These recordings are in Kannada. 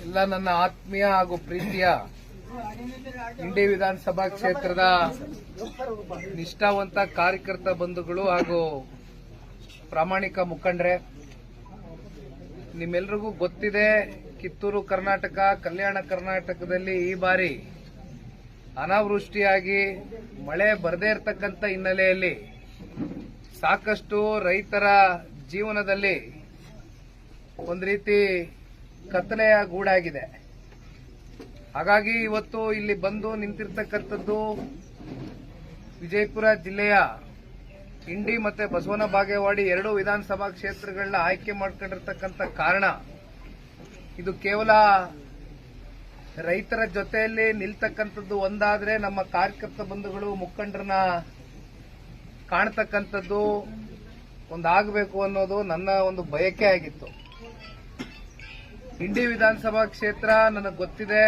ಎಲ್ಲ ನನ್ನ ಆತ್ಮೀಯ ಹಾಗೂ ಪ್ರೀತಿಯ ಇಂಡಿ ವಿಧಾನಸಭಾ ಕ್ಷೇತ್ರದ ನಿಷ್ಠಾವಂತ ಕಾರ್ಯಕರ್ತ ಬಂಧುಗಳು ಹಾಗೂ ಪ್ರಾಮಾಣಿಕ ಮುಖಂಡರೇ, ನಿಮ್ಮೆಲ್ಲರಿಗೂ ಗೊತ್ತಿದೆ, ಕಿತ್ತೂರು ಕರ್ನಾಟಕ, ಕಲ್ಯಾಣ ಕರ್ನಾಟಕದಲ್ಲಿ ಈ ಬಾರಿ ಅನಾವೃಷ್ಟಿಯಾಗಿ ಮಳೆ ಬರದೇ ಇರತಕ್ಕಂಥ ಹಿನ್ನೆಲೆಯಲ್ಲಿ ಸಾಕಷ್ಟು ರೈತರ ಜೀವನದಲ್ಲಿ ಒಂದು ರೀತಿ ಕತ್ತಲೆಯ ಗೂಡಾಗಿದೆ. ಹಾಗಾಗಿ ಇವತ್ತು ಇಲ್ಲಿ ಬಂದು ನಿಂತಿರ್ತಕ್ಕಂಥದ್ದು ವಿಜಯಪುರ ಜಿಲ್ಲೆಯ ಇಂಡಿ ಮತ್ತೆ ಬಸವನ ಬಾಗೇವಾಡಿ ಎರಡು ವಿಧಾನಸಭಾ ಕ್ಷೇತ್ರಗಳನ್ನ ಆಯ್ಕೆ ಮಾಡ್ಕೊಂಡಿರ್ತಕ್ಕಂಥ ಕಾರಣ, ಇದು ಕೇವಲ ರೈತರ ಜೊತೆಯಲ್ಲಿ ನಿಲ್ತಕ್ಕಂಥದ್ದು ಒಂದಾದ್ರೆ ನಮ್ಮ ಕಾರ್ಯಕರ್ತ ಬಂಧುಗಳು ಮುಖಂಡರನ್ನ ಕಾಣತಕ್ಕಂಥದ್ದು ಒಂದಾಗಬೇಕು ಅನ್ನೋದು ನನ್ನ ಒಂದು ಬಯಕೆ ಆಗಿತ್ತು. ಇಂಡಿ ವಿಧಾನಸಭಾ ಕ್ಷೇತ್ರ ನನಗೆ ಗೊತ್ತಿದೆ,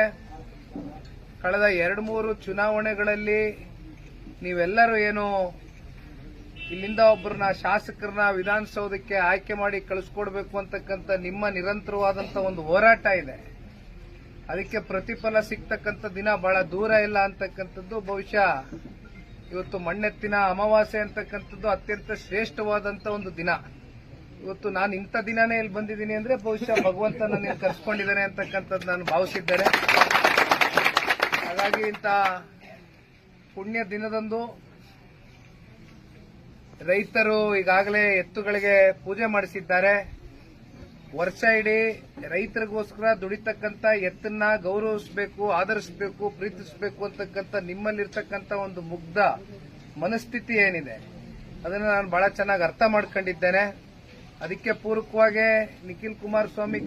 ಕಳೆದ 2-3 ಚುನಾವಣೆಗಳಲ್ಲಿ ನೀವೆಲ್ಲರೂ ಏನು ಇಲ್ಲಿಂದ ಒಬ್ಬರನ್ನ ಶಾಸಕರನ್ನ ವಿಧಾನಸೌಧಕ್ಕೆ ಆಯ್ಕೆ ಮಾಡಿ ಕಳಿಸ್ಕೊಡ್ಬೇಕು ಅಂತಕ್ಕಂಥ ನಿಮ್ಮ ನಿರಂತರವಾದಂಥ ಒಂದು ಹೋರಾಟ ಇದೆ. ಅದಕ್ಕೆ ಪ್ರತಿಫಲ ಸಿಗ್ತಕ್ಕಂಥ ದಿನ ಬಹಳ ದೂರ ಇಲ್ಲ ಅಂತಕ್ಕಂಥದ್ದು ಬಹುಶಃ ಇವತ್ತು ಮಣ್ಣೆತ್ತಿನ ಅಮಾವಾಸ್ಯೆ ಅಂತಕ್ಕಂಥದ್ದು ಅತ್ಯಂತ ಶ್ರೇಷ್ಠವಾದಂಥ ಒಂದು ದಿನ. ಇವತ್ತು ನಾನು ಇಂಥ ದಿನನೇ ಇಲ್ಲಿ ಬಂದಿದ್ದೀನಿ ಅಂದ್ರೆ ಬಹುಶಃ ಭಗವಂತ ನನ್ನ ಕರ್ಸ್ಕೊಂಡಿದ್ದಾನೆ ಅಂತಕ್ಕಂಥದ್ದು ನಾನು ಭಾವಿಸಿದ್ದೇನೆ. ಹಾಗಾಗಿ ಇಂಥ ಪುಣ್ಯ ದಿನದಂದು ರೈತರು ಈಗಾಗಲೇ ಎತ್ತುಗಳಿಗೆ ಪೂಜೆ ಮಾಡಿಸಿದ್ದಾರೆ. ವರ್ಷ ಇಡೀ ರೈತರಿಗೋಸ್ಕರ ದುಡಿತಕ್ಕಂಥ ಎತ್ತನ್ನ ಗೌರವಿಸಬೇಕು, ಆದರಿಸಬೇಕು, ಪ್ರೀತಿಸಬೇಕು ಅಂತಕ್ಕಂಥ ನಿಮ್ಮಲ್ಲಿರ್ತಕ್ಕಂಥ ಒಂದು ಮುಗ್ಧ ಮನಸ್ಥಿತಿ ಏನಿದೆ ಅದನ್ನು ನಾನು ಬಹಳ ಚೆನ್ನಾಗಿ ಅರ್ಥ ಮಾಡ್ಕೊಂಡಿದ್ದೇನೆ. ಅದಕ್ಕೆ ಪೂರಕವಾಗಿ ನಿಖಿಲ್ ಕುಮಾರಸ್ವಾಮಿ